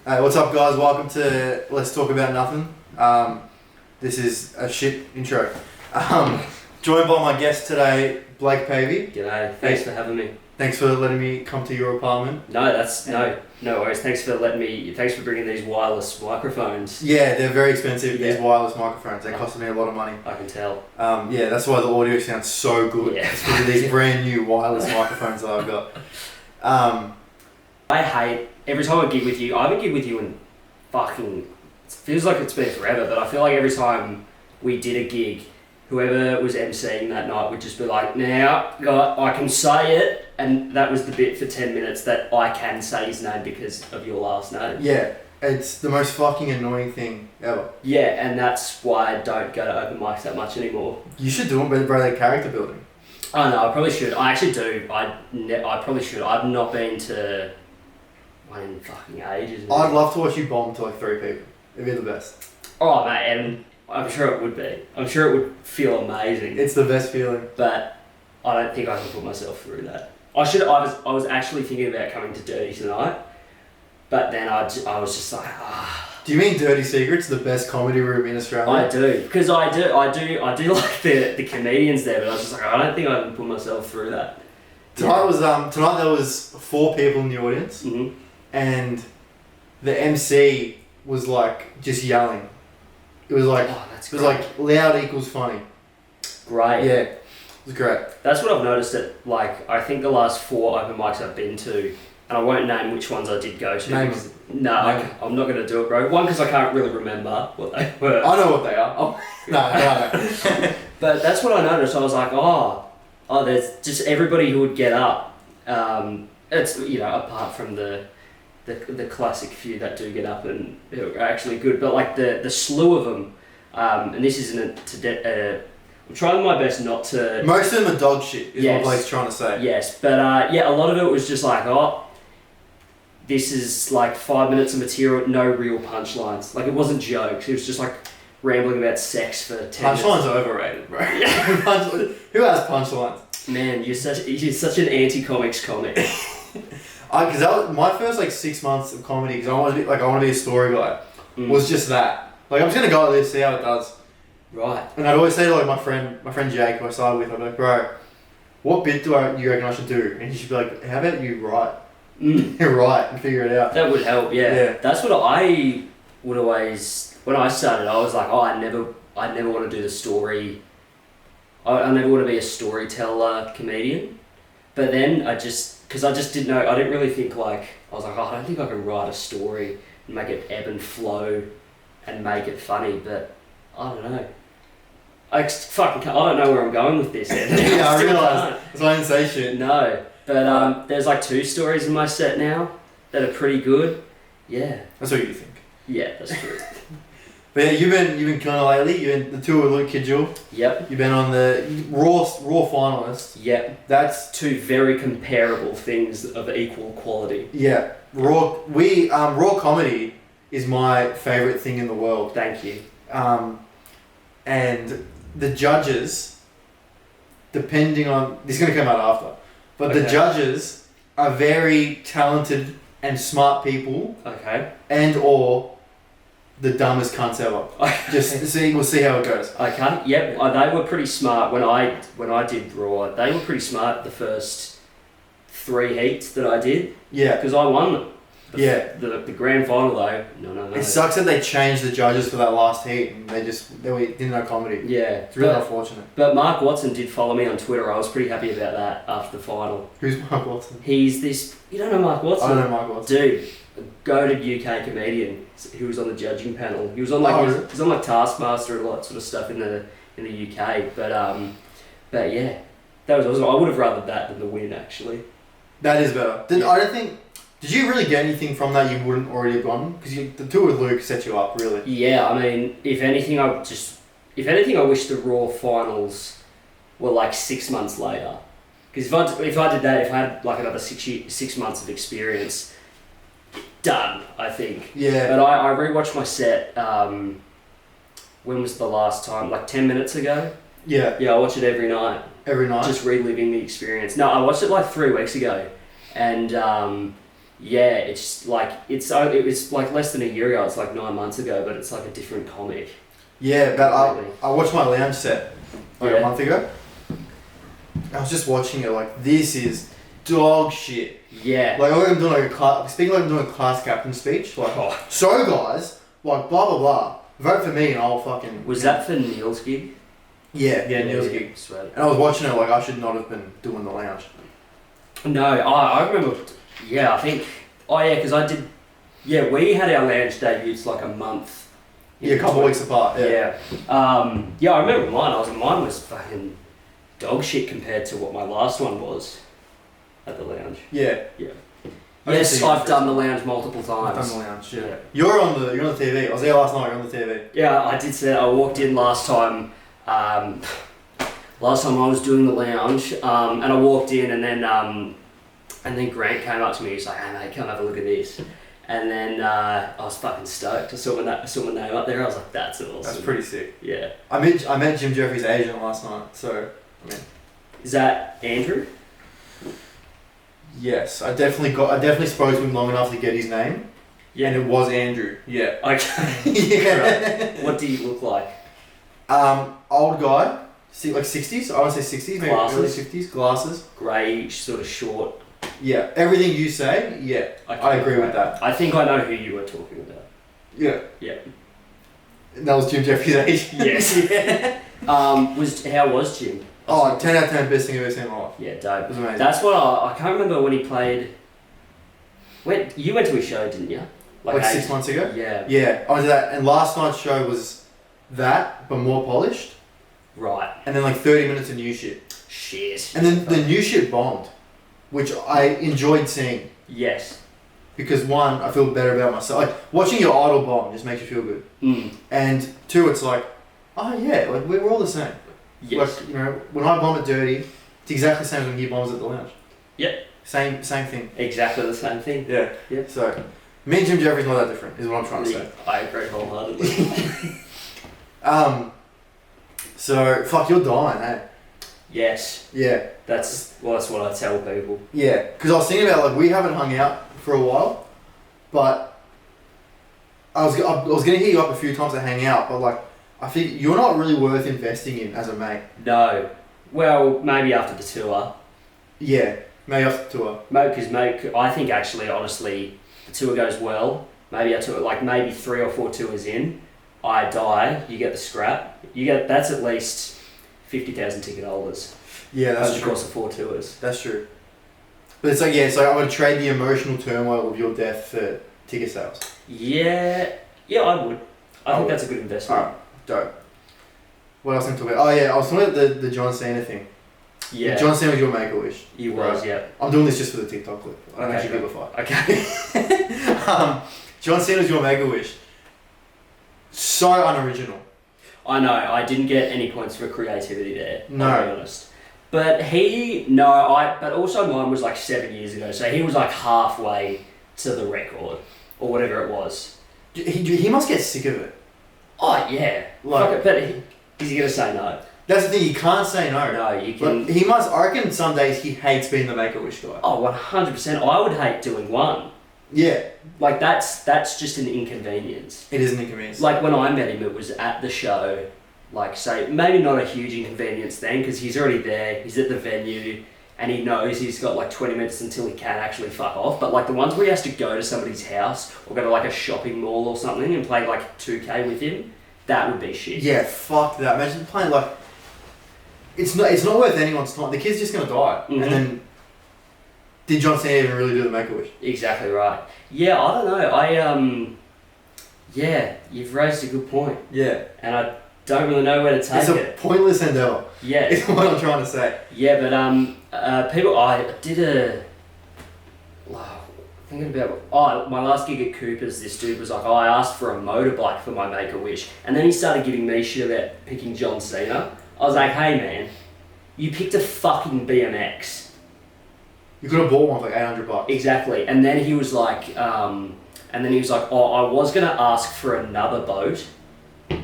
Hey, what's up, guys? Welcome to Let's Talk About Nothing. This is a shit intro. Joined by my guest today, Blake Pavey. G'day. Thanks for having me. Thanks for letting me come to your apartment. No worries. Thanks for bringing these wireless microphones. Yeah, they're very expensive. These wireless microphones. They cost me a lot of money. I can tell. Yeah, that's why the audio sounds so good. Yeah. It's because of these brand new wireless microphones that I've got. I hate every time I gig with you. I haven't gigged with you in fucking. It feels like it's been forever, but I feel like every time we did a gig, whoever was emceeing that night would just be like, "Now, I can say it," and that was the bit for 10 minutes that I can say his name because of your last name. Yeah, it's the most fucking annoying thing ever. Yeah, and that's why I don't go to open mics that much anymore. You should do them, but bro, they're character building. Oh no, I probably should. I actually do. I probably should. I've not been to one in fucking ages. I'd love to watch you bomb to like 3 people. It'd be the best. Oh mate, and I'm sure it would be. I'm sure it would feel amazing. It's the best feeling. But I don't think I can put myself through that. I was actually thinking about coming to Dirty tonight, but then I was just like, Do you mean Dirty Secret's the best comedy room in Australia? I do, because I do like the comedians there, but I was just like, I don't think I can put myself through that. Tonight there was 4 people in the audience, Mm-hmm. and the MC was like just yelling. It was like like loud equals funny. Great. Yeah, it was great. That's what I've noticed at, like, I think the last 4 open mics I've been to, and I won't name which ones I did go to. Name because, them. no, Name I'm not going to do it, bro. One, because I can't really remember what they were. I know what they are. Oh, no. But that's what I noticed. I was like, oh, there's just everybody who would get up. It's, apart from the classic few that do get up and are actually good, but like the slew of them, and this isn't I'm trying my best not to... Most of them are dog shit, is what Blake's trying to say. Yes, but a lot of it was just like, this is like 5 minutes of material, no real punchlines. Like, it wasn't jokes, it was just like rambling about sex for 10 minutes. Punchlines are overrated, bro. Who has punchlines? Man, you're such an anti-comics comic. Because that was my first like 6 months of comedy, because I want to be a story guy, was just that. Like, I'm just going to go at this, see how it does. Right. And I'd always say to like my friend Jake, who I started with, I'd be like, bro, what bit do you reckon I should do? And he should be like, how about you write? Write and figure it out. That would help, yeah. That's what I would always, when I started, I was like, I never want to do the story. I never want to be a storyteller comedian. But then because I just didn't know, I didn't really think like, I was like, I don't think I can write a story and make it ebb and flow and make it funny, but I don't know. I don't know where I'm going with this. Yeah, I realised. That's why I didn't say shit. No, but there's like 2 stories in my set now that are pretty good. Yeah. That's what you think. Yeah, that's true. But yeah, you've been killing it lately. You've been the tour with Luke Kidgel. Yep. You've been on the Raw finalist. Yep. That's 2 very comparable things of equal quality. Yeah. Raw comedy is my favourite thing in the world. Thank you. And the judges, depending on... This is going to come out after. But the judges are very talented and smart people. Okay. And or the dumbest cunts ever. We'll see how it goes. Okay. Yep. They were pretty smart when I did Raw. They were pretty smart the first 3 heats that I did. Yeah. Because I won them. The grand final though, no. It sucks that they changed the judges for that last heat and they didn't know comedy. Yeah. It's really unfortunate. But Mark Watson did follow me on Twitter. I was pretty happy about that after the final. Who's Mark Watson? He's this... You don't know Mark Watson? I don't know Mark Watson. Dude, a goated UK comedian who was on the judging panel. He was on like he's on like Taskmaster and all that sort of stuff in the UK. But yeah, that was awesome. I would have rather that than the win actually. That is better. I don't think... Did you really get anything from that you wouldn't already have gotten? Because the tour with Luke set you up, really. Yeah, I mean, if anything, I wish the Raw finals were like 6 months later. Because if I did that, if I had like another 6 months of experience, done, I think. Yeah. But I rewatched my set. When was the last time? Like 10 minutes ago. Yeah. Yeah, I watch it every night. Every night. Just reliving the experience. No, I watched it like 3 weeks ago, and Yeah, it's like it was like less than a year ago. It's like 9 months ago, but it's like a different comic. Yeah, but Completely. I watched my lounge set like Yeah. a month ago. I was just watching it like, this is dog shit. Yeah. Like I'm doing like a class, speaking like I'm doing a class captain speech. Like, Oh. so guys, like blah blah blah, vote for me and I'll fucking. Was that for Neil's gig? Yeah, Neil's gig. Sweet. And I was watching it like I should not have been doing the lounge. No, I remember. Yeah, I think. Oh yeah, because I did. Yeah, we had our lounge debuts like a month. Yeah, a couple of weeks apart. Yeah. Yeah, I remember mine was fucking dog shit compared to what my last one was at the lounge. Yeah. Yeah. I Yes, didn't see I've you done the lounge multiple I've times. done the lounge. Yeah. Yeah. You're on the TV. I was there last night. You're on the TV. Yeah, I did say that. I walked in last time. Last time I was doing the lounge, and I walked in, and then Grant came up to me. He's like, "Hey mate, come have a look at this." And then I was fucking stoked. I saw my name up there. I was like, "That's awesome." That's pretty sick. Yeah. I met Jim Jeffries' agent last night. So, I mean. Is that Andrew? Yes, I definitely spoke to him long enough to get his name. Yeah. And it was Andrew. Yeah. Okay. Yeah. Right. What do you look like? Old guy. See, like 60s. I want to say 60s, maybe Glasses. early 50s. Glasses. Greyish, sort of short. Yeah. Everything you say. Yeah. I agree with that. I think I know who you were talking about. Yeah. Yeah. And that was Jim Jeffries' agent. Yes. Yeah. How was Jim? Oh, 10 out of 10 best thing I've ever seen in my life. Yeah, It dope. was amazing. That's what I can't remember when he played. You went to a show, didn't you? Like 6 months ago. Yeah. Yeah, I went to that, and last night's show was that, but more polished, Right. and then like 30 minutes of new shit. Shit. And then the new shit bombed, which I enjoyed seeing, Yes. because one, I feel better about myself. Like, watching your idol bomb just makes you feel good. Mm. And two, it's like, oh yeah, like we're all the same. Yes. Like, you know, when I bomb at Dirty, it's exactly the same as when he bombs at the lounge. Yep. Same thing. Exactly the same thing. Yeah. Yeah. So, me and Jim Jeffries not that different, is what I'm trying to say. I agree wholeheartedly. So, fuck, you're dying, eh? Yes. Yeah. That's what I tell people. Yeah, because I was thinking about, like, we haven't hung out for a while, but I was going to hit you up a few times to hang out, but, like, I think you're not really worth investing in as a mate. No. Well, maybe after the tour. Yeah, maybe off the tour. Because I think actually, honestly, the tour goes well. Maybe I took like maybe 3 or 4 tours in, I die. You get the scrap. That's at least 50,000 ticket holders. Yeah, that's over the true. course of 4 tours. That's true. But it's like, yeah, so I would trade the emotional turmoil of your death for ticket sales. Yeah, I would. I think that's a good investment. Alright, dope. What else am I talking about? Oh yeah, I was talking about the John Cena thing. Yeah, John Cena was your Make-A-Wish. he was. Right. Yeah. I'm doing this just for the TikTok clip. I don't Okay, actually go. give a fuck. Okay. John Cena's your Make-A-Wish. So unoriginal. I know. I didn't get any points for creativity there. No. I'll be honest. But But also mine was like 7 years ago, so he was like halfway to the record or whatever it was. He must get sick of it. Oh yeah. Like- Fuck it, but is he gonna say no? That's the thing, he can't say no. No, you can. But he must, I reckon some days he hates being the Make-A-Wish guy. Oh, 100%. I would hate doing one. Yeah, Like that's just an inconvenience. it is an inconvenience. Like when I met him, it was at the show. Like, say, maybe not a huge inconvenience then, because he's already there, he's at the venue, and he knows he's got like 20 minutes until he can actually fuck off. But like the ones where he has to go to somebody's house or go to like a shopping mall or something and play like 2K with him, that would be shit. Yeah, fuck that. Imagine playing like... It's not worth anyone's time. The kid's just going to die. Mhm. And then... Did John Cena even really do the Make-A-Wish? Exactly right. Yeah, I don't know. Yeah, you've raised a good point, Yeah. and I don't really know where to take It's a it. pointless endeavour. Yeah. Is what I'm trying to say. Yeah, but people, I did a. Thinking about my last gig at Cooper's, this dude was like, I asked for a motorbike for my Make-A-Wish, and then he started giving me shit about picking John Cena. I was like, hey man, you picked a fucking BMX. You could have bought one for like $800. Exactly, and then he was like, oh, I was gonna ask for another boat. I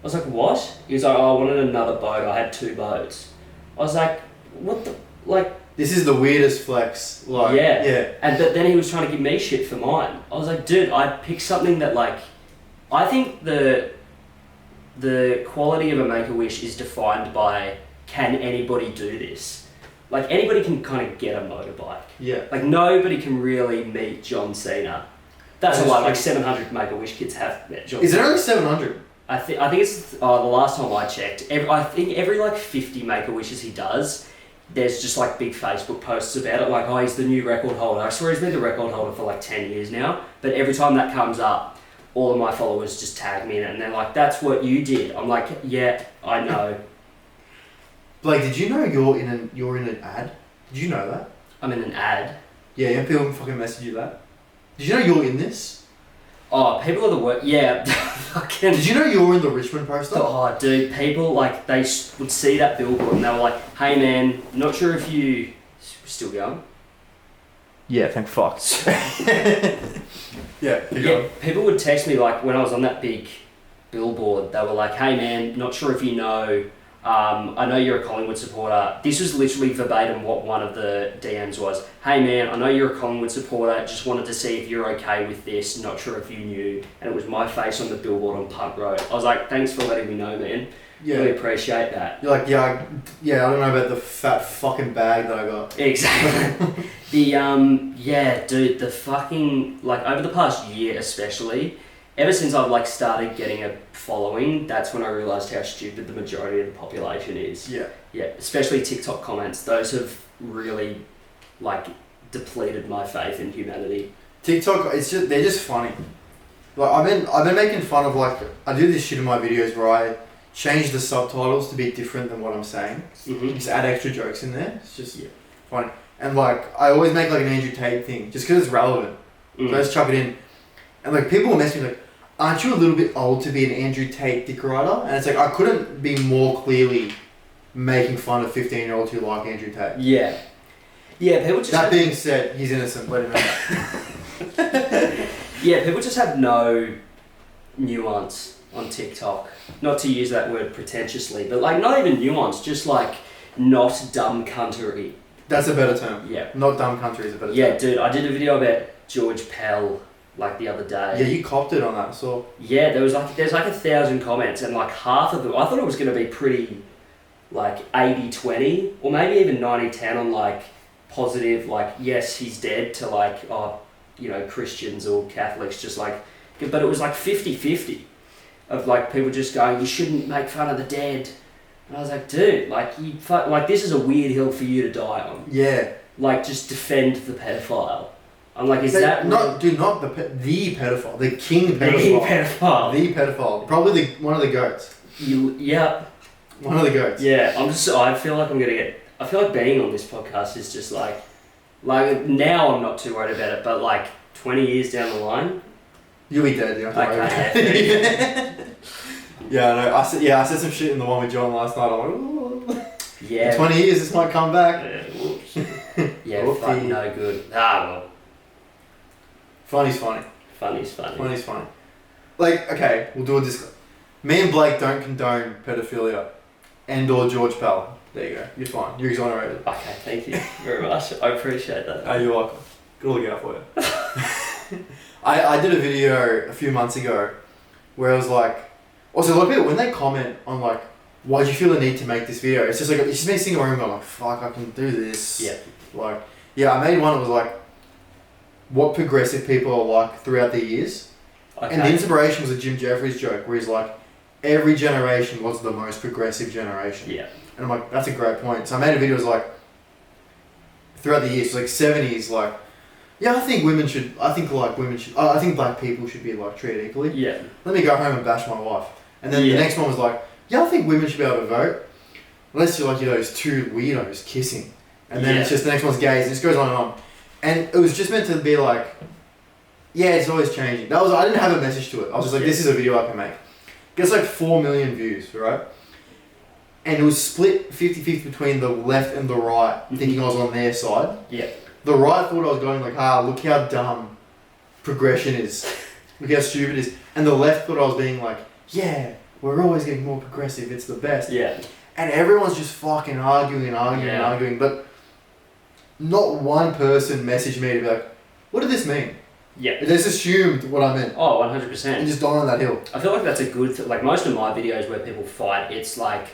was like, what? He was like, oh, I wanted another boat. I had 2 boats. I was like, what the, like, this is the weirdest flex. Like, yeah. But then he was trying to give me shit for mine. I was like, dude, I picked something that like, I think the quality of a Make-A-Wish is defined by, can anybody do this? Like, anybody can kind of get a motorbike. Yeah. Like, nobody can really meet John Cena. That's a lot. Like 700 Make-A-Wish kids have met John Cena. Is it only 700? I think it's the last time I checked. I think every like 50 Make-A-Wishes he does, there's just like big Facebook posts about it. Like, oh, he's the new record holder. I swear he's been the record holder for like 10 years now. But every time that comes up, all of my followers just tag me in it, and they're like, "That's what you did." I'm like, "Yeah, I know." Blake, did you know you're in an ad? Did you know that? I'm in an ad. Yeah, people fucking message you that. Did you know you're in this? Oh, people are the worst. Yeah, fucking. Did you know you're in the Richmond poster? Oh, dude, people like they would see that billboard and they were like, "Hey, man, not sure if you still going." Yeah, thank fuck. Yeah, people would text me like when I was on that big billboard. They were like, "Hey, man, not sure if you know. I know you're a Collingwood supporter." This was literally verbatim what one of the DMs was. "Hey man, I know you're a Collingwood supporter, just wanted to see if you're okay with this, not sure if you knew." And it was my face on the billboard on Punt Road. I was like, "Thanks for letting me know, man. Yeah. Really appreciate that." You're like, I don't know about the fat fucking bag that I got. Exactly. Dude, the fucking, like over the past year especially, ever since I've like started getting a following, that's when I realised how stupid the majority of the population is. Yeah. Yeah, especially TikTok comments. Those have really like depleted my faith in humanity. TikTok, they're just funny. Like I've been making fun of like, I do this shit in my videos where I change the subtitles to be different than what I'm saying. Mm-hmm. Just add extra jokes in there. It's just funny. And like I always make like an Andrew Tate thing just because it's relevant. Mm. So I just chuck it in. And like people will message me like, "Aren't you a little bit old to be an Andrew Tate dick rider?" And it's like, I couldn't be more clearly making fun of 15-year-olds who like Andrew Tate. Yeah. Yeah, people just... That being said, he's innocent, let him know. Yeah, people just have no nuance on TikTok. Not to use that word pretentiously, but like not even nuance, just like not dumb cuntery. That's a better term. Yeah. Not dumb country is a better term. Yeah, dude, I did a video about George Pell like the other day. Yeah, you copped it on that, so... Yeah, there's like 1,000 comments and like half of them, I thought it was going to be pretty like 80-20 or maybe even 90-10 on like positive, like yes, he's dead to like, oh, you know, Christians or Catholics just like, but it was like 50-50 of like people just going, "You shouldn't make fun of the dead." And I was like, dude, like like this is a weird hill for you to die on. Yeah. Like just defend the pedophile. I'm like, is So, that not the pedophile, the king pedophile, the pedophile, probably one of the goats. Yeah. One of the goats. Yeah, I feel like I feel like being on this podcast is just like now I'm not too worried about it, but like 20 years down the line, You'll be dead. You don't have to worry about okay. it. Yeah, I know. I said some shit in the one with John last night. I'm like, ooh. Yeah. In 20 years, this might come back. Yeah, fuck, no good. Ah, well. Funny's funny. Funny's funny. Funny's funny. Like, okay, we'll do a disclaimer. Me and Blake don't condone pedophilia and or George Pell. There you go. You're fine. You're exonerated. Okay, thank you very much. I appreciate that. Oh, you're welcome. Good look out for you. I did a video a few months ago where I was like, also a lot of people, when they comment on like, why do you feel the need to make this video? It's just like, it's just me sitting in my room going like, fuck, I can do this. Yeah. Like, yeah, I made one that was like, what progressive people are like throughout the years. Okay. And the inspiration was a Jim Jeffries joke where he's like, every generation was the most progressive generation. Yeah. And I'm like, that's a great point. So I made a video that was like, throughout the years, so like 70s, like, yeah, I think black people should be like treated equally. Yeah. Let me go home and bash my wife. And then the next one was like, yeah, I think women should be able to vote. Unless you're like, you know, those two weirdos kissing. And then it's just, the next one's gays, and it just goes on and on. And it was just meant to be like, yeah, it's always changing. I didn't have a message to it. I was just like, this is a video I can make. It gets like 4 million views, right? And it was split 50-50 between the left and the right, thinking I was on their side. Yeah. The right thought I was going like, look how dumb progression is. Look how stupid it is. And the left thought I was being like, yeah, we're always getting more progressive, it's the best. Yeah. And everyone's just fucking arguing. But not one person messaged me to be like, what did this mean? Yeah. They just assumed what I meant. Oh, 100%. And just died on that hill. I feel like that's a good... like, most of my videos where people fight, it's like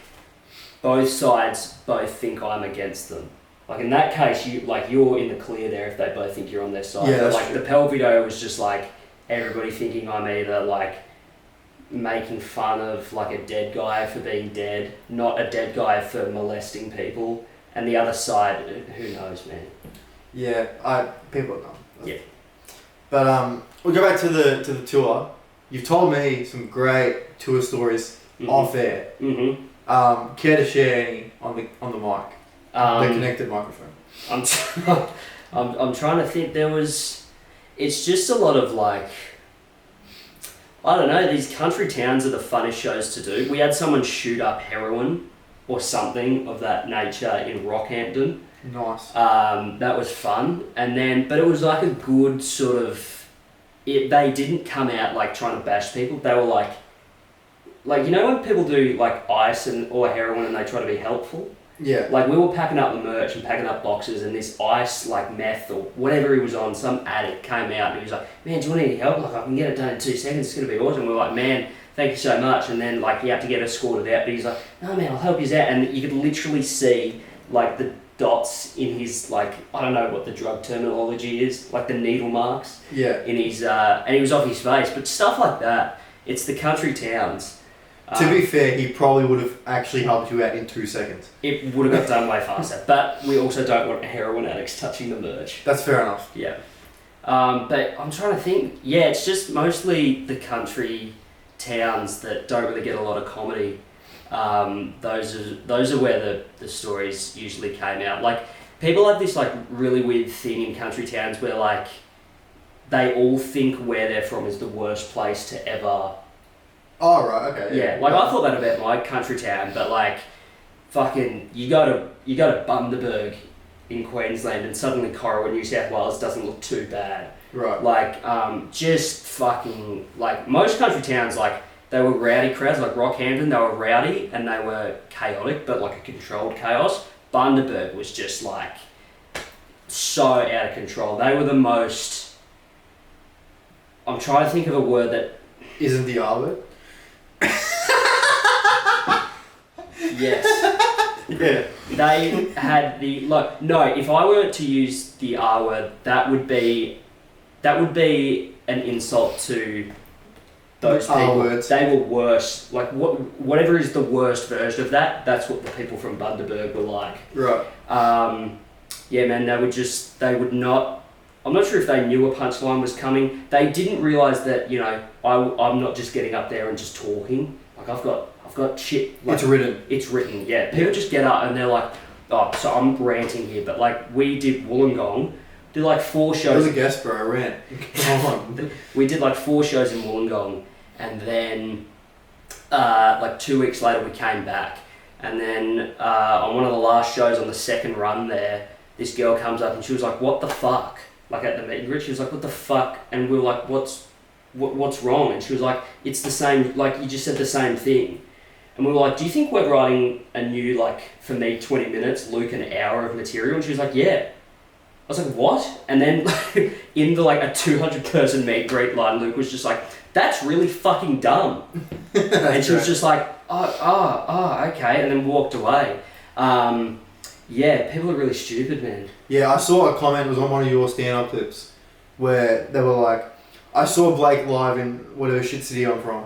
both sides both think I'm against them. Like, in that case, you're in the clear there if they both think you're on their side. Yeah, but, that's true. the Pell video was just, like, everybody thinking I'm either, like, making fun of, like, a dead guy for being dead, not a dead guy for molesting people. And the other side, who knows, man. Yeah, people know. Yeah. But we'll go back to the tour. You've told me some great tour stories off air. Mm-hmm. Care to share any on the mic? The connected microphone. I'm trying to think. It's just a lot of like, I don't know. These country towns are the funnest shows to do. We had someone shoot up heroin or something of that nature in Rockhampton. Nice. That was fun, but it was like a good sort of. They didn't come out like trying to bash people. They were like you know when people do like ice or heroin and they try to be helpful. Yeah. Like we were packing up the merch and packing up boxes, and this ice like meth or whatever he was on, some addict came out and he was like, "Man, do you want any help? Like I can get it done in 2 seconds. It's gonna be awesome." We were like, "Man, thank you so much." And then like he had to get escorted out, but he's like, "No man, I'll help you out." And you could literally see like the dots in his, like, I don't know what the drug terminology is, like the needle marks. Yeah. In his and he was off his face, but stuff like that. It's the country towns. To be fair, he probably would have actually helped you out in 2 seconds. It would have got done way faster, but we also don't want heroin addicts touching the merch. That's fair enough. Yeah. But I'm trying to think. Yeah, it's just mostly the country towns that don't really get a lot of comedy. Those are where the stories usually came out. Like, people have this like really weird thing in country towns where like they all think where they're from is the worst place to ever. Oh right, okay. Yeah, like I thought that about my country town, but like, fucking, you go to Bundaberg in Queensland and suddenly Corowa, New South Wales doesn't look too bad. Right. Like, just fucking, like, most country towns, like, they were rowdy crowds, like Rockhampton, they were rowdy and they were chaotic, but like a controlled chaos. Bundaberg was just like, so out of control. They were the most, I'm trying to think of a word that... Isn't the R word? Yes. Yeah. They had the, like, no, if I were to use the R word, that would be an insult to those R people. words. They were worse. Like, whatever is the worst version of that, that's what the people from Bundaberg were like. Right. Yeah, man, they would not, I'm not sure if they knew a punchline was coming. They didn't realise that, you know, I'm not just getting up there and just talking. Like, I've got shit. Like, It's written, yeah. People just get up and they're like, oh, so I'm ranting here, but like, we did Wollongong, did like 4 shows. I was a guest, bro, I ran. Come on. We did like 4 shows in Wollongong, and then like 2 weeks later we came back, and then on one of the last shows on the second run there, this girl comes up and she was like, "What the fuck?" Like at the meet and greet, she was like, "What the fuck?" And we were like, what's wrong? And she was like, "It's the same, like you just said the same thing." And we were like, "Do you think we're writing a new, like, for me 20 minutes, Luke an hour of material?" And she was like, "Yeah." I was like, "What?" And then in the like a 200 person meet and greet line, Luke was just like, "That's really fucking dumb." And she was just like, oh, okay, and then walked away. Yeah, people are really stupid, man. Yeah, I saw a comment, it was on one of your stand-up clips, where they were like, I saw Blake live in whatever shit city I'm from,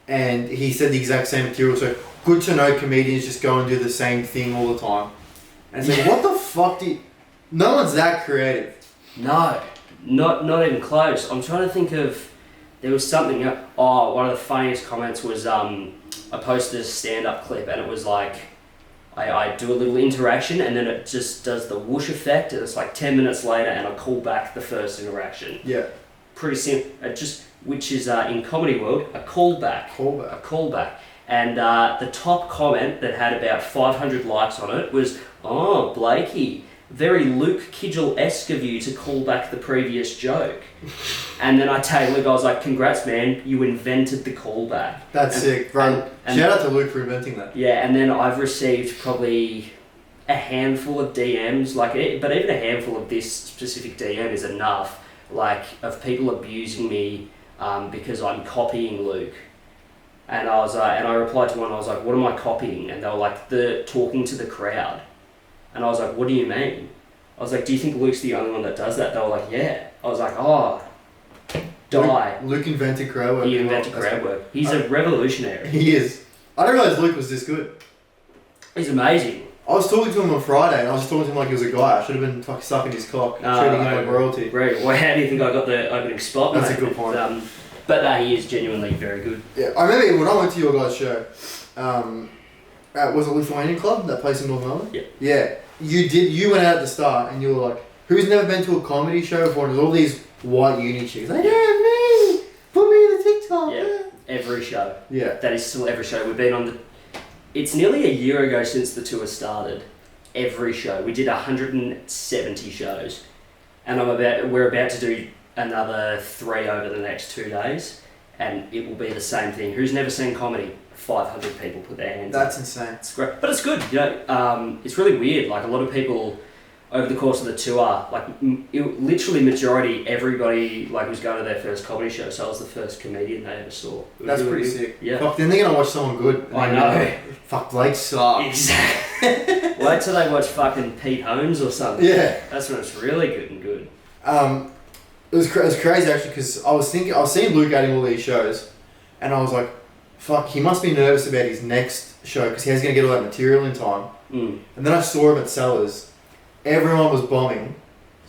and he said the exact same material, so good to know comedians just go and do the same thing all the time. And it's like, what the fuck no one's that creative. No, not even close. I'm trying to think of, there was something, one of the funniest comments was, I posted a stand-up clip and it was like, I do a little interaction and then it just does the whoosh effect and it's like 10 minutes later and I call back the first interaction. Yeah. Pretty simple, which is in comedy world, a callback. A callback. And the top comment that had about 500 likes on it was, "Oh, Blakey, very Luke Kidgel-esque of you to call back the previous joke." And then I tagged Luke, I was like, "Congrats, man, you invented the callback." That's sick, bro. Shout out to Luke for inventing that. Yeah, and then I've received probably a handful of DMs, but even a handful of this specific DM is enough, like, of people abusing me because I'm copying Luke. And I was like, and I replied to one, I was like, what am I copying? And they were like, the talking to the crowd. And I was like, what do you mean? I was like, do you think Luke's the only one that does that? They were like, yeah. I was like, oh, die. Luke invented crowd work. He invented crowd work. He's a revolutionary. He is. I didn't realise Luke was this good. He's amazing. I was talking to him on Friday, and I was just talking to him like he was a guy. I should have been fucking sucking his cock, treating him like royalty. Right. Well, how do you think I got the opening spot? That's mate? a good point. But he is genuinely very good. Yeah, I remember when I went to your guys' show. Was it Lithuanian Club, that place in North Melbourne? Yeah. Yeah. You went out at the start, and you were like, "Who's never been to a comedy show before?" And there's all these white uni chicks. Like, yeah, me. Put me in the TikTok. Yeah. Every show. Yeah. That is still every show. We've been on the. It's nearly a year ago since the tour started. Every show. We did 170 shows, and we're about to do another 3 over the next 2 days, and it will be the same thing. Who's never seen comedy? 500 people put their hands up. That's insane. It's great, but it's good. It's really weird. Like, a lot of people over the course of the tour, like literally majority, everybody like was going to their first comedy show. So I was the first comedian they ever saw. That's really pretty sick. Yeah. Fuck, then they're gonna watch someone good. I know. Fuck, Blake sucks. Exactly. Wait till they watch fucking Pete Holmes or something. Yeah. That's when it's really good and good. It was crazy actually, because I was seeing Luke adding all these shows, and I was like, fuck, he must be nervous about his next show because he's going to get all that material in time. Mm. And then I saw him at Sellers. Everyone was bombing.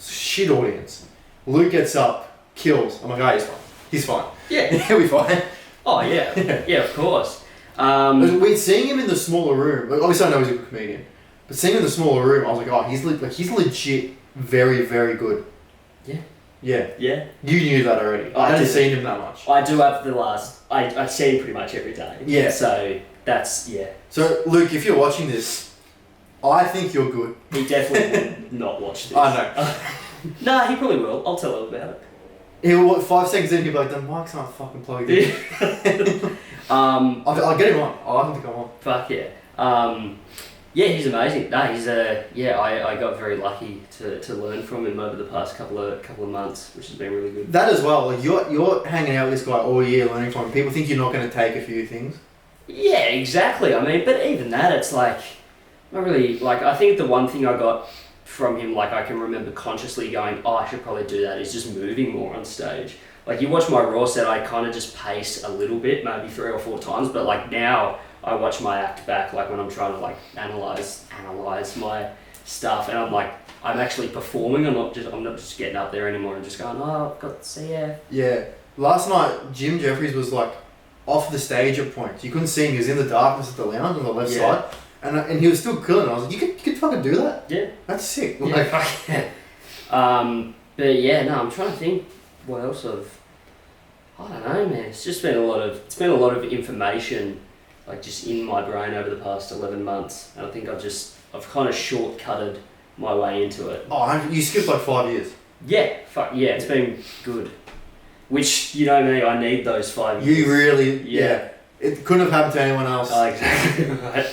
Shit audience. Luke gets up, kills. I'm like, oh, he's fine. He's fine. Yeah. He'll be fine. Oh, yeah. Yeah, of course. We're seeing him in the smaller room. Like, obviously, I know he's a good comedian. But seeing him in the smaller room, I was like, oh, he's legit very, very good. Yeah. Yeah. Yeah. You knew that already. I hadn't seen him that much. I do have I see him pretty much every day. Yeah. So, that's, yeah. So, Luke, if you're watching this, I think you're good. He definitely would not watch this. I know. Nah, he probably will. I'll tell him about it. He'll, 5 seconds in, he'll be like, the mic's not fucking plugged in. I'll get him on. I'll have him to come on. Fuck yeah. Yeah, he's amazing. No, he's I got very lucky to learn from him over the past couple of months, which has been really good. That as well. Like, you're hanging out with this guy all year, learning from him. People think you're not going to take a few things. Yeah, exactly. I mean, but even that, it's like, not really. Like, I think the one thing I got from him, like, I can remember consciously going, oh, I should probably do that, is just moving more on stage. Like, you watch my raw set, I kind of just pace a little bit, maybe 3 or 4 times, but like now I watch my act back, like when I'm trying to like analyze my stuff, and I'm like, I'm actually performing. I'm not just getting up there anymore and just going, oh, I've got CF. Yeah. Last night, Jim Jeffries was like off the stage at points. You couldn't see him. He was in the darkness at the lounge on the left side, and he was still killing. I was like, you could fucking do that. Yeah. That's sick. Yeah. Like, but yeah, no, I'm trying to think what else I don't know, man. It's just been a lot of information, like, just in my brain over the past 11 months, and I think I've kind of shortcutted my way into it. Oh, you skipped like 5 years. Yeah, it's been good. Which, you know me, I need those 5 years. You really, yeah. It couldn't have happened to anyone else. Oh, exactly right.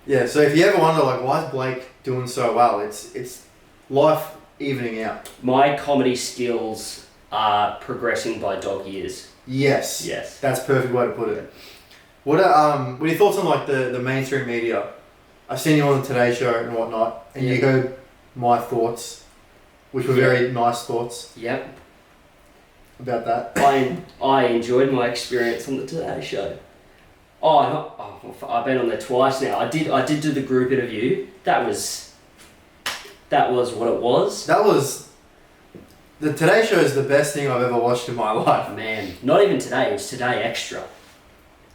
Yeah, so if you ever wonder, like, why is Blake doing so well, it's life evening out. My comedy skills are progressing by dog years. Yes. Yes. That's a perfect way to put it. What are your thoughts on like the mainstream media? I've seen you on the Today Show and whatnot, and you heard my thoughts, which were very nice thoughts. Yep. About that. I enjoyed my experience on the Today Show. I've been on there twice now. I did do the group interview. That was what it was. The Today Show is the best thing I've ever watched in my life. Man, not even today. It's Today Extra.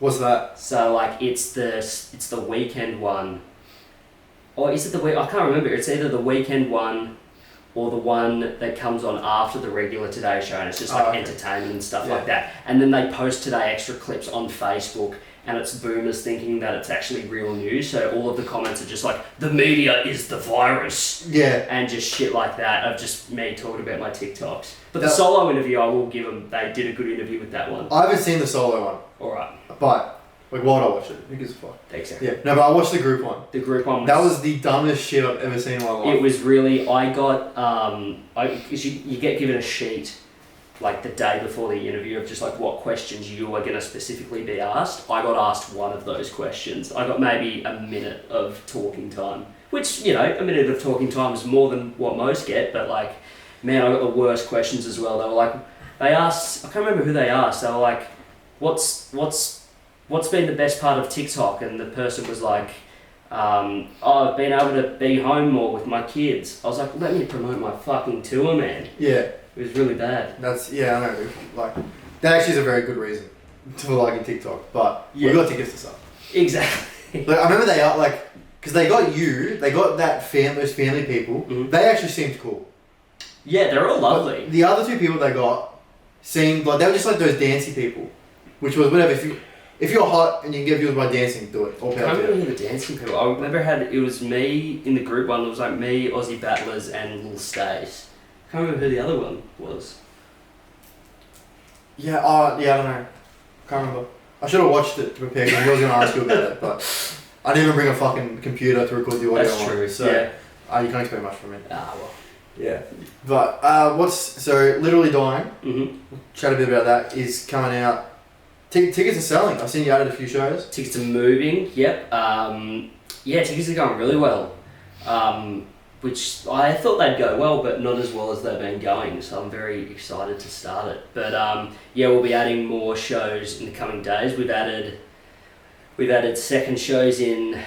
What's that? So like it's the weekend one, or is it the week? I can't remember. It's either the weekend one, or the one that comes on after the regular Today Show, and it's just like entertainment and stuff like that. And then they post Today Extra clips on Facebook. And it's boomers thinking that it's actually real news, so all of the comments are just like, the media is the virus. Yeah. And just shit like that of just me talking about my TikToks. But the solo interview, I will give them, they did a good interview with that one. I haven't seen the solo one. Alright. But Like, why would I watch it? Who gives a fuck? Exactly. Yeah. No, but I watched the group one. The group one. That was the dumbest shit I've ever seen in my life. It was really. I got because you get given a sheet like the day before the interview of just like what questions you are going to specifically be asked. I got asked one of those questions. I got maybe a minute of talking time, which, you know, a minute of talking time is more than what most get, but like, man, I got the worst questions as well. They were like, they asked, I can't remember who they asked, they were like, what's been the best part of TikTok? And the person was like, oh, I've been able to be home more with my kids. I was like, let me promote my fucking tour, man. Yeah. It was really bad. Yeah, I know. Like, that actually is a very good reason for liking TikTok, but we got tickets to stuff. Exactly. Like, I remember they are like, because they got those family people. Mm-hmm. They actually seemed cool. Yeah, they're all lovely. But the other two people they got seemed like they were just like those dancey people, which was whatever. If you're hot and you can get views by dancing, do it. I can't remember who the dancing people. I remember it was me in the group one. It was like me, Aussie Battlers, and Lil Stace. I can't remember who the other one was. Yeah, I don't know. Can't remember. I should have watched it to prepare because I was going to ask you about it, but I didn't even bring a fucking computer to record the audio. That's true. So you can't expect much from me. Ah, well. Yeah. But so Literally Dying. Mm-hmm. We'll chat a bit about that. Is coming out. Tickets are selling. I've seen you added a few shows. Tickets are moving. Yep. Tickets are going really well. Which I thought they'd go well, but not as well as they've been going. So I'm very excited to start it. But we'll be adding more shows in the coming days. We've added second shows in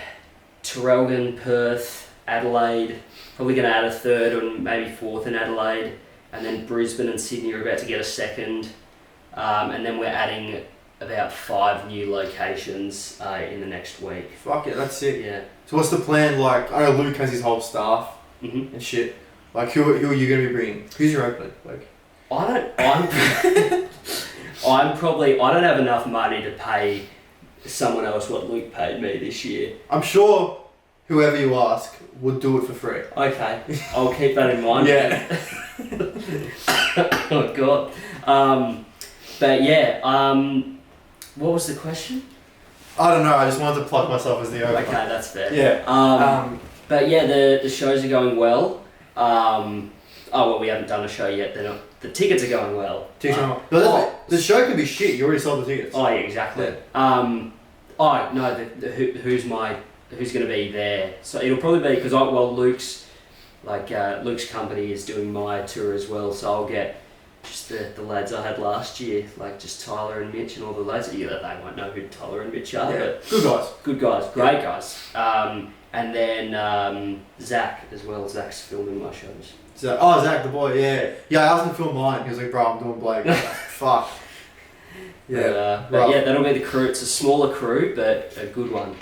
Traralgon, Perth, Adelaide. Probably going to add a third or maybe fourth in Adelaide, and then Brisbane and Sydney are about to get a second. And then we're adding about 5 new locations in the next week. Fuck it, that's it. Yeah. So what's the plan? Like, I know Luke has his whole staff. Mm-hmm. And shit. Like, who are you going to be bringing? Who's your opening? Like, I don't have enough money to pay someone else what Luke paid me this year. I'm sure whoever you ask would do it for free. Okay, I'll keep that in mind. Yeah. Oh god. What was the question? I don't know. I just wanted to plug myself as the opener. Okay, that's fair. Yeah. The shows are going well. We haven't done a show yet. The tickets are going well. The show could be shit. You already sold the tickets. Oh yeah, exactly. Yeah. Who's going to be there? So it'll probably be because Luke's company is doing my tour as well. So I'll get just the lads I had last year, like just Tyler and Mitch and all the lads. They won't know who Tyler and Mitch are, but good guys, great guys. And then Zach as well. Zach's filming my shows. Zach the boy, yeah. Yeah, I asked him to film mine. He was like, bro, I'm doing Blake. Like, fuck. Yeah. That'll be the crew. It's a smaller crew, but a good one.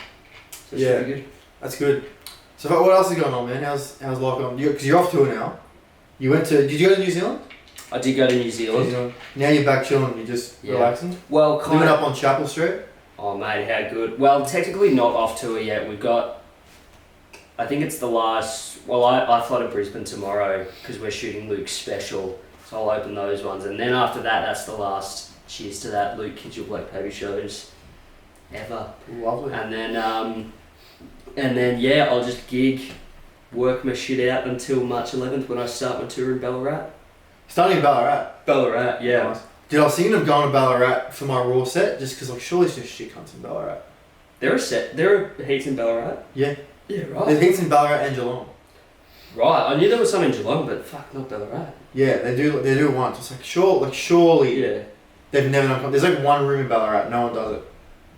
So it should be good. That's good. So what else is going on, man? How's life going? Because you're off tour now. Did you go to New Zealand? I did go to New Zealand. Now you're back chilling. You're just relaxing? Well, living up on Chapel Street? Oh, mate, how good. Well, technically not off tour yet. We've got... I think it's the last... Well, I fly to Brisbane tomorrow because we're shooting Luke's special. So I'll open those ones. And then after that, that's the last cheers to that Luke Kids Your Blake Pavey shows ever. Lovely. And then I'll just gig, work my shit out until March 11th when I start my tour in Ballarat. Starting in Ballarat? Ballarat, yeah. Nice. Dude, I was thinking of going to Ballarat for my Raw set just because, like, surely it's just shit cunts in Ballarat. There are heaps in Ballarat? Yeah. Yeah, right. There's heaps in Ballarat and Geelong. Right, I knew there was some in Geelong, but fuck, not Ballarat. Yeah, they do once. It's like, surely yeah. They've never done. There's like one room in Ballarat, no one does it.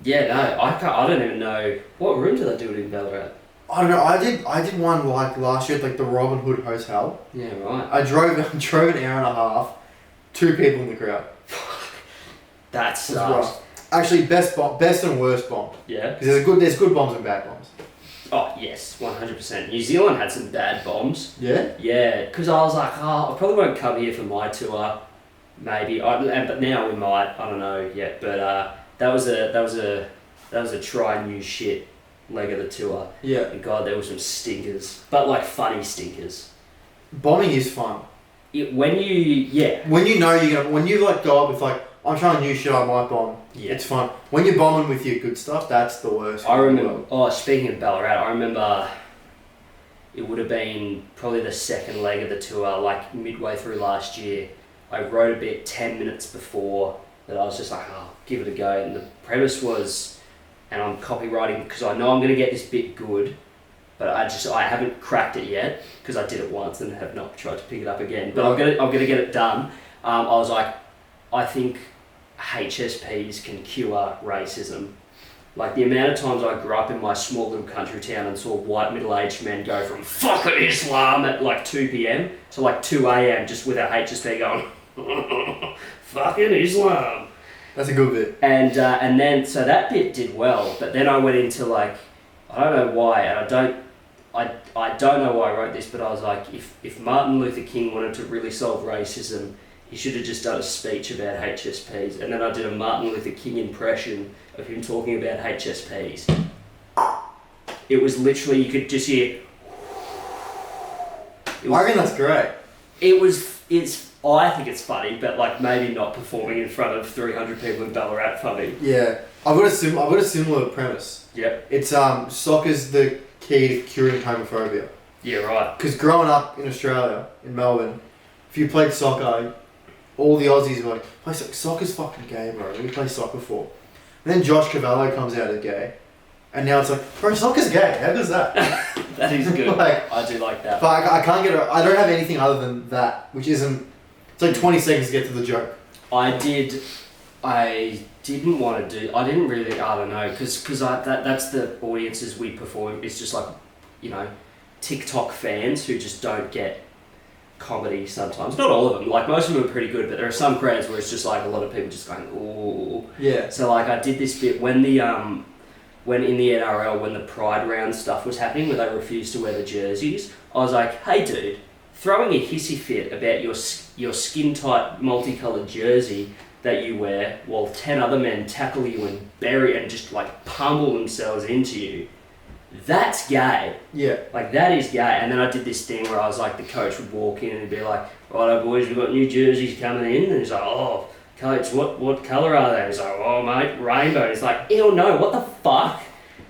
Yeah, no, I don't even know. What room do they do it in Ballarat? I don't know, I did one like last year at like the Robin Hood Hotel. Yeah, right. I drove an hour and a half, 2 people in the crowd. That sucks. Actually, best and worst bomb. Yeah. Because there's good bombs and bad bombs. Oh, yes, 100%. New Zealand had some bad bombs. Yeah? Yeah, because I was like, I probably won't come here for my tour. Maybe. But now we might. I don't know yet. But that was a try new shit leg of the tour. Yeah. And God, there were some stinkers. But like funny stinkers. Bombing is fun. When you know you're gonna... When you like go up with like, I'm trying new shit, I might bomb. Yeah. It's fun. When you're bombing with your good stuff, that's the worst. I remember, speaking of Ballarat, I remember it would have been probably the second leg of the tour, like midway through last year. I wrote a bit 10 minutes before that I was just like, oh, give it a go. And the premise was, and I'm copywriting because I know I'm going to get this bit good, but I haven't cracked it yet because I did it once and have not tried to pick it up again. But I'm gonna get it done. I was like, I think HSPs can cure racism. Like the amount of times I grew up in my small little country town and saw white middle-aged men go from fucking Islam at like 2 p.m. to like 2 a.m. just with a HSP going, fucking Islam. That's a good bit. And then, so that bit did well, but then I went into like, I don't know why, and I don't know why I wrote this, but I was like, if Martin Luther King wanted to really solve racism, he should have just done a speech about HSPs. And then I did a Martin Luther King impression of him talking about HSPs. It was literally, you could just hear... I reckon that's great. I think it's funny, but like maybe not performing in front of 300 people in Ballarat funny. Yeah. I've got a similar premise. Yep. It's soccer's the key to curing homophobia. Yeah, right. Because growing up in Australia, in Melbourne, if you played soccer, all the Aussies were like, soccer's fucking gay, bro. What do you play soccer for? And then Josh Cavallo comes out as gay. And now it's like, bro, soccer's gay. How good's that? That is good. Like, I do like that. But I can't get I don't have anything other than that, which isn't... It's like 20 seconds to get to the joke. I didn't want to do... I didn't really... I don't know. Because that's the audiences we perform. It's just like, you know, TikTok fans who just don't get comedy sometimes. Not all of them. Like, most of them are pretty good, but there are some crowds where it's just like a lot of people just going, ooh. Yeah. So, like, I did this bit when in the NRL, when the Pride round stuff was happening, where they refused to wear the jerseys, I was like, hey, dude, throwing a hissy fit about your skin-tight, multicoloured jersey that you wear while 10 other men tackle you and bury and just, like, pummel themselves into you, that's gay. Yeah. Like, that is gay. And then I did this thing where I was like, the coach would walk in and he'd be like, righto, boys, we've got new jerseys coming in. And he's like, oh, coach, what colour are they? He's like, oh, mate, rainbow. He's like, ew, no, what the fuck?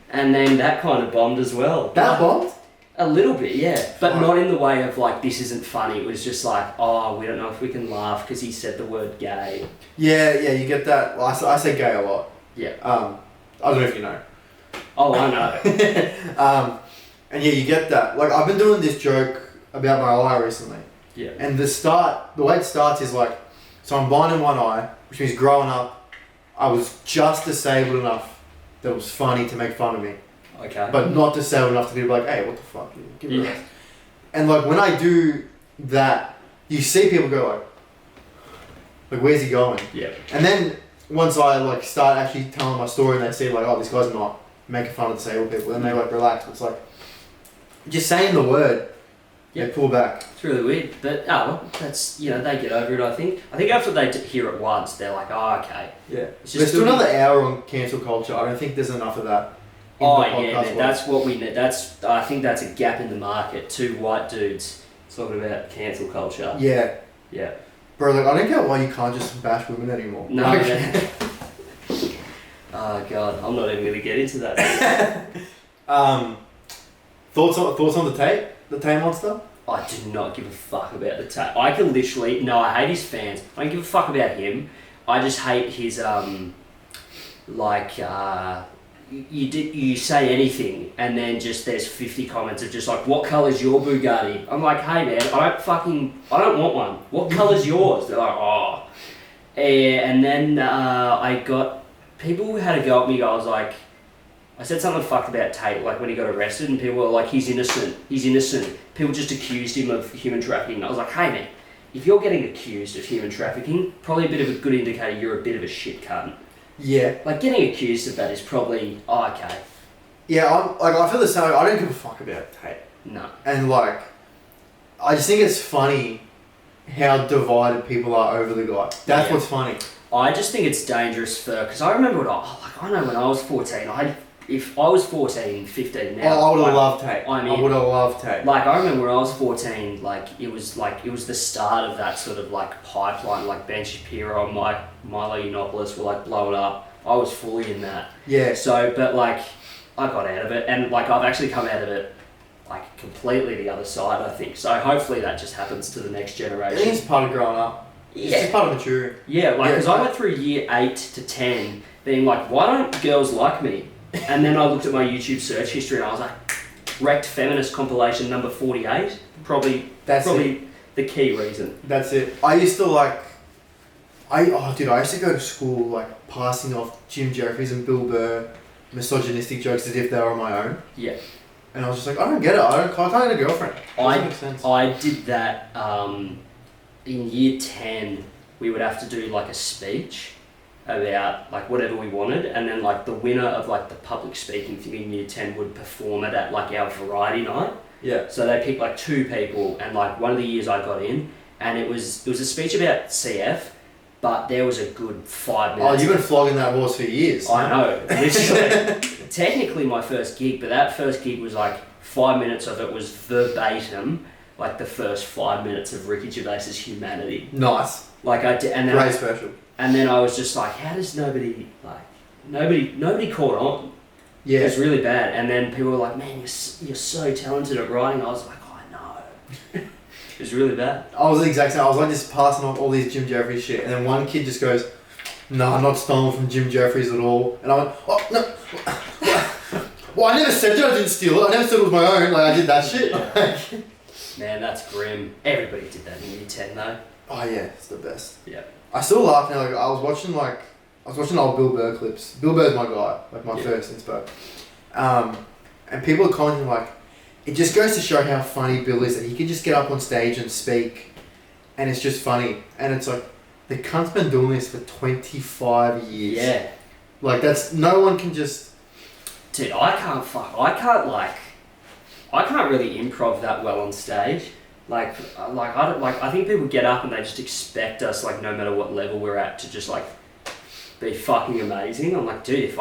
And then that kind of bombed as well. That bombed? A little bit, yeah. But not in the way of like, this isn't funny. It was just like, oh, we don't know if we can laugh because he said the word gay. Yeah, you get that. Well, I say gay a lot. Yeah. I don't know if you know. Oh, I know. And yeah, you get that. Like, I've been doing this joke about my eye recently. Yeah. And the way it starts is like, so I'm blind in one eye, which means growing up, I was just disabled enough that it was funny to make fun of me. Okay. But not disabled enough to be like, hey, what the fuck? Give me Yeah. that. And like, when I do that, you see people go like, where's he going? Yeah. And then once I like start actually telling my story and they see like, oh, this guy's not making fun of disabled people, then they like relax. It's like, just saying the word, they pull back. It's really weird, but that's, you know, they get over it. I think after they hear it once, they're like, oh, okay. Yeah. Let's do another hour on cancel culture. I don't think there's enough of that. Oh yeah, man, that's what we need. I think that's a gap in the market. Two white dudes talking about cancel culture. Yeah. Yeah. Bro, like, I don't get why you can't just bash women anymore. No. Like, Oh god, I'm not even gonna get into that. Thoughts on the tape? The Tay Monster? I do not give a fuck about the tape. I can literally I hate his fans. I don't give a fuck about him. I just hate his you say anything and then just there's 50 comments of just like, what colour's your Bugatti? I'm like, hey man, I don't want one. What colour's yours? They're like, oh. And then I got people who had a go at me. I was like, I said something fucked about Tate, like when he got arrested, and people were like, he's innocent. People just accused him of human trafficking. I was like, hey man, if you're getting accused of human trafficking, probably a bit of a good indicator you're a bit of a shit cunt. Yeah. Like, getting accused of that is probably, okay. Yeah, I feel the same. I don't give a fuck about Tate. No. And like, I just think it's funny how divided people are over the guy. That's what's funny. I just think it's dangerous because I remember I know when I was 14, I if I was 14, 15 now... I would have loved tape. I would have loved tape. Like, I remember when I was 14, it was the start of that sort of, pipeline, Ben Shapiro and Milo Yiannopoulos were, blowing up. I was fully in that. Yeah. So, but, I got out of it, and, I've actually come out of it, completely the other side, I think. So, hopefully that just happens to the next generation. I think it's part of growing up. It's just part of maturing. Yeah, because I went through year 8 to 10 being like, why don't girls like me? And then I looked at my YouTube search history and I was like, wrecked feminist compilation number 48. Probably the key reason. That's it. I used to I used to go to school passing off Jim Jeffries and Bill Burr misogynistic jokes as if they were my own. Yeah. And I was just like, I don't get it. I can't get a girlfriend. Doesn't make sense. I did that in year 10. We would have to do a speech about whatever we wanted, and then the winner of the public speaking thing in year 10 would perform it at our variety night. Yeah. So they picked 2 people, and one of the years I got in, and it was a speech about CF, but there was a good 5 minutes. Oh, you've been flogging that horse for years. I know. Literally. Technically my first gig, but that first gig was 5 minutes of it was verbatim, the first 5 minutes of Ricky Gervais's Humanity. Nice. I did, and then Great special. And then I was just how does nobody caught on? Yeah. It was really bad. And then people were like, man, you're so talented at writing. I was like, oh, I know. It was really bad. I was the exact same. I was just passing off all these Jim Jeffries shit, and then one kid just goes, "No, I'm not stolen from Jim Jeffries at all." And I went, "Oh no, well, I never said that I didn't steal it. I never said it was my own. I did that shit." Man, that's grim. Everybody did that in year 10 though. Oh yeah, it's the best. Yeah. I still laugh now. I was watching old Bill Burr clips. Bill Burr's my guy, my first inspo. And people are commenting it just goes to show how funny Bill is, that he can just get up on stage and speak, and it's just funny. And it's the cunt's been doing this for 25 years. Yeah. That's, no one can just... Dude, I can't really improv that well on stage. I think people get up and they just expect us, no matter what level we're at, to just be fucking amazing. I'm dude,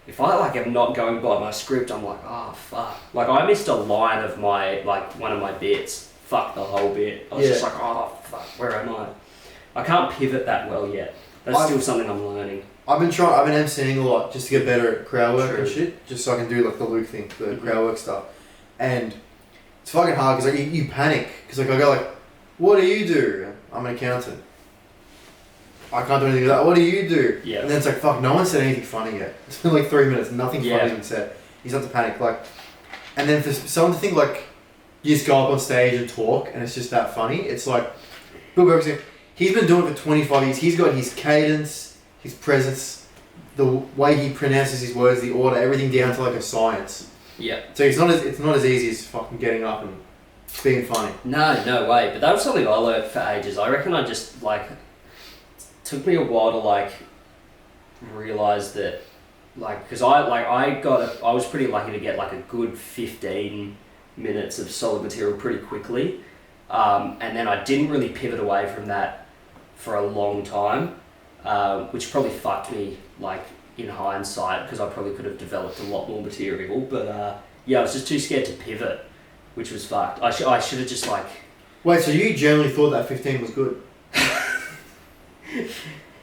if I am not going by my script, I'm oh fuck. I missed a line of my one of my bits. Fuck the whole bit. I was just oh fuck, where am I? I can't pivot that well yet. That's still something I'm learning. I've been emceeing a lot just to get better at crowd work and shit, just so I can do the Luke thing, the crowd work stuff. And it's fucking hard because you panic because I go what do you do? I'm an accountant. I can't do anything with that. What do you do? Yeah. And then it's fuck, no one said anything funny yet. It's been 3 minutes, nothing funny's been said. You start to panic and then for someone to think you just go up on stage and talk and it's just that funny. It's Bill Burr's he's been doing it for 25 years. He's got his cadence, his presence, the way he pronounces his words, the order, everything down to a science. Yeah. So it's not as easy as fucking getting up and being funny. No way. But that was something I learned for ages. I reckon I just took me a while to realize that because I was pretty lucky to get a good 15 minutes of solid material pretty quickly, and then I didn't really pivot away from that for a long time, which probably fucked me in hindsight, because I probably could have developed a lot more material, but I was just too scared to pivot, which was fucked. I should have just Wait, so you generally thought that 15 was good?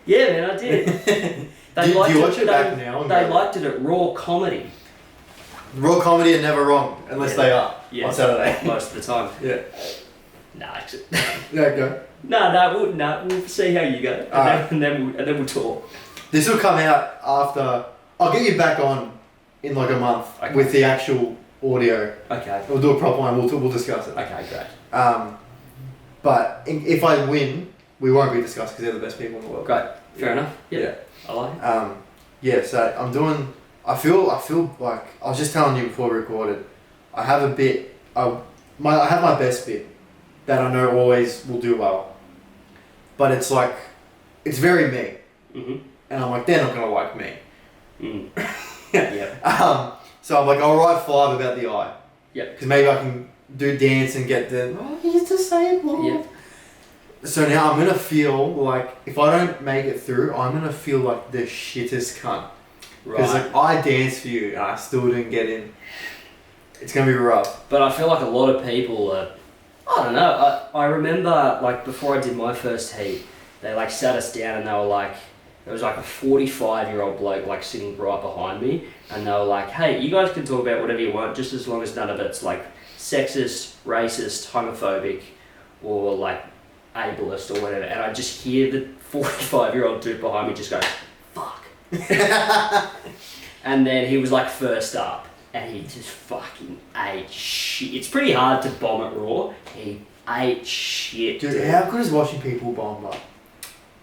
Yeah, man, I did. Do you watch it back now? They liked it at Raw Comedy. Raw Comedy are never wrong, unless they are, on Saturday. Most of the time. Yeah. Nah, actually. Yeah, go. We'll see how you go, and then we'll talk. This will come out after. I'll get you back on in a month with the actual audio. Okay. We'll do a proper one. We'll discuss it. Okay, great. But if I win, we won't be discussed because they're the best people in the world. Great. Fair enough. Yep. Yeah. I like it. So I'm doing. I feel like I was just telling you before we recorded. I have a bit. I have my best bit that I know always will do well. But it's it's very me. Mm-hmm. And I'm they're not gonna like me. Mm. Yeah. So I'm I'll write 5 about the eye. Yeah. Because maybe I can do dance and get the he's disabled. Yeah. So now I'm gonna feel if I don't make it through, I'm gonna feel the shittest cunt. Because like I danced for you and I still didn't get in. It's gonna be rough. But I feel like a lot of people are, I don't know, I remember like before I did my first heat, they like sat us down and they were like, there was like a 45-year-old bloke like sitting right behind me, and they were like, hey, you guys can talk about whatever you want, just as long as none of it's like sexist, racist, homophobic, or like ableist or whatever. And I just hear the 45-year-old dude behind me just go, fuck. And then he was like first up, and he just fucking ate shit. It's pretty hard to bomb at Raw. He ate shit. Dude, how good is watching people bomb up?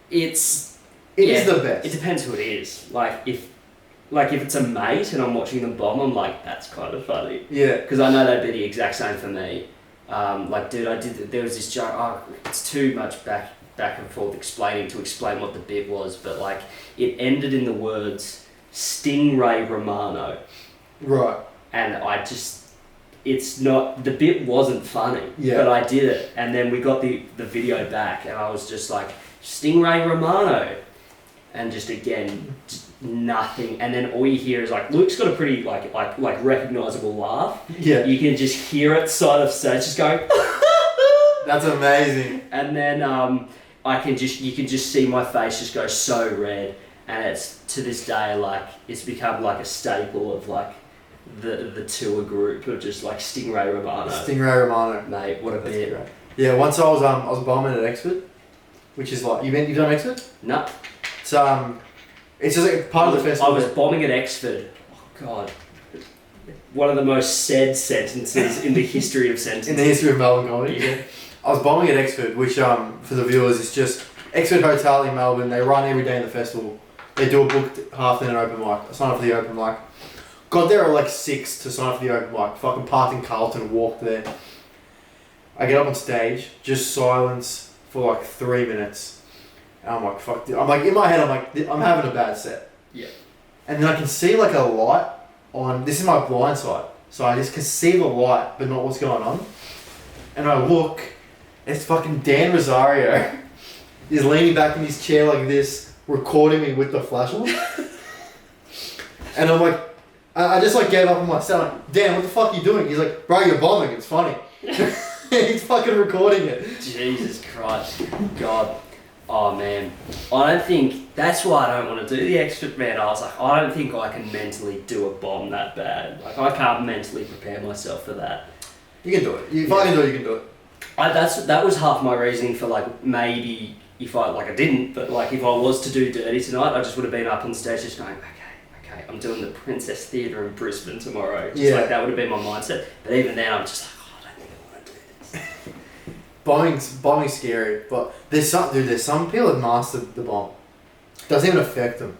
It is the best. It depends who it is. Like if it's a mate and I'm watching them bomb, I'm like, that's kind of funny. Yeah. Because I know that'd be the exact same for me. Like, dude, there was this joke. Oh, it's too much back and forth explain what the bit was, but like it ended in the words Stingray Romano. Right. And the bit wasn't funny, but I did it. And then we got the video back and I was just like, Stingray Romano. And just again, just nothing. And then all you hear is like, Luke's got a pretty like recognisable laugh. Yeah. You can just hear it side of stage just going, that's amazing. And then you can just see my face just go so red. And it's to this day like it's become like a staple of like the tour group of just like Stingray Romano. Stingray Romano. Mate, what a bit. Great. Yeah, once I was bombing at Exford, which is like you've done Exford? No. It's just like part of the festival. I was bombing at Exford. Oh God. One of the most said sentences in the history of sentences. In the history of Melbourne comedy. Yeah. I was bombing at Exford, which for the viewers is just Exford Hotel in Melbourne. They run every day in the festival. They do a booked half then an open mic. I signed up for the open mic. Got there at like 6 to sign up for the open mic. Fucking parked in Carlton, walked there. I get up on stage, just silence for like 3 minutes. And I'm like, fuck. I'm like, in my head, I'm like, I'm having a bad set. Yeah. And then I can see like a light on, this is my blind side. So I just can see the light, but not what's going on. And I look, it's fucking Dan Rosario. He's leaning back in his chair like this, recording me with the flash on. And I'm like, I just like gave up on my set. I'm like, Dan, what the fuck are you doing? He's like, bro, you're bombing, it's funny. He's fucking recording it. Jesus Christ. God. Oh man. I don't think, that's why I don't want to do the extra, man. I was like, I don't think I can mentally do a bomb that bad. Like I can't mentally prepare myself for that. You can do it. If I can do it, you can do it. That was half my reasoning for like maybe if I didn't, but like if I was to do Dirty tonight, I just would have been up on stage just going, okay, I'm doing the Princess Theatre in Brisbane tomorrow. Just like that would have been my mindset. But even then I'm just like, I don't think I want to do this. Bombing's scary, but there's some people that master the bomb. Doesn't even affect them.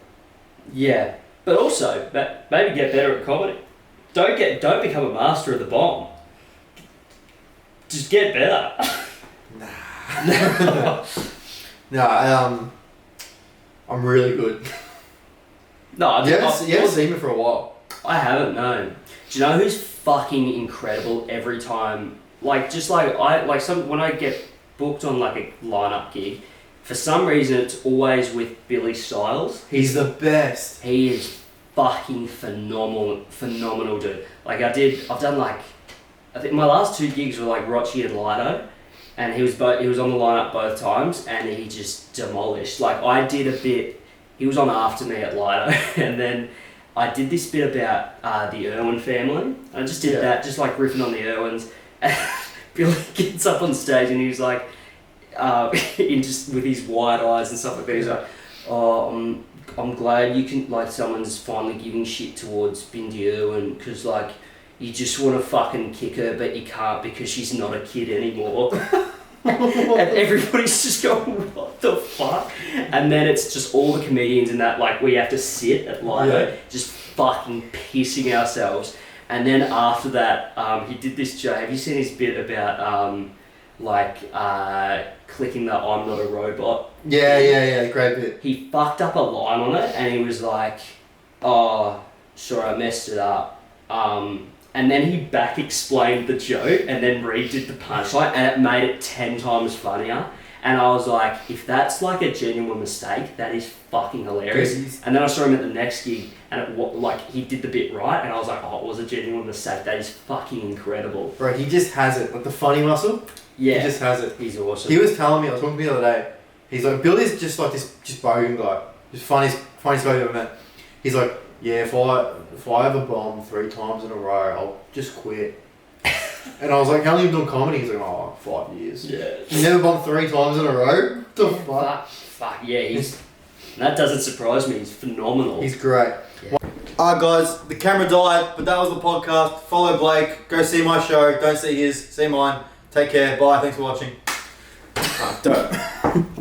Yeah, but also maybe get better at comedy. Don't become a master of the bomb. Just get better. No, I'm really good. No, you haven't seen me for a while. I haven't, no. Do you know who's fucking incredible every time? Like, just like, when I get booked on like a lineup gig, for some reason it's always with Billy Styles. He's the best. He is fucking phenomenal dude. Like I've done like, I think my last 2 gigs were like Rochi and Lido, and he was on the lineup both times, and he just demolished. Like I did a bit, he was on after me at Lido, and then I did this bit about the Irwin family. I just did that, just like riffing on the Irwins. And Billy gets up on stage and he was like, just with his wide eyes and stuff like that, he's like, oh, I'm glad you can, like, someone's finally giving shit towards Bindi Irwin, because like, you just want to fucking kick her, but you can't because she's not a kid anymore. And everybody's just going, what the fuck? And then it's just all the comedians in that, like, we have to sit at Lido, just fucking pissing ourselves. And then after that, he did this joke. Have you seen his bit about, clicking the I'm not a robot? Yeah, great bit. He fucked up a line on it, and he was like, oh, sorry, I messed it up. And then he back explained the joke and then redid the punchline, and it made it 10 times funnier. And I was like, if that's like a genuine mistake, that is fucking hilarious. And then I saw him at the next gig, and he did the bit right, and I was like, oh, it was a genuine mistake. That is fucking incredible. Bro, he just has it. Like the funny muscle. Yeah. He just has it. He's awesome. He was telling me, I was talking to him the other day, he's like, Billy's just like this, just bogan guy. Just funniest guy I've ever met. He's like, yeah, if I ever bomb 3 times in a row, I'll just quit. And I was like, how long have you done comedy? He's like, oh, 5 years. Yeah. You never bombed 3 times in a row? The Fuck, yeah, that doesn't surprise me. He's phenomenal. He's great. Yeah. Alright guys, the camera died, but that was the podcast. Follow Blake, go see my show, don't see his, see mine. Take care, bye, thanks for watching. Dope.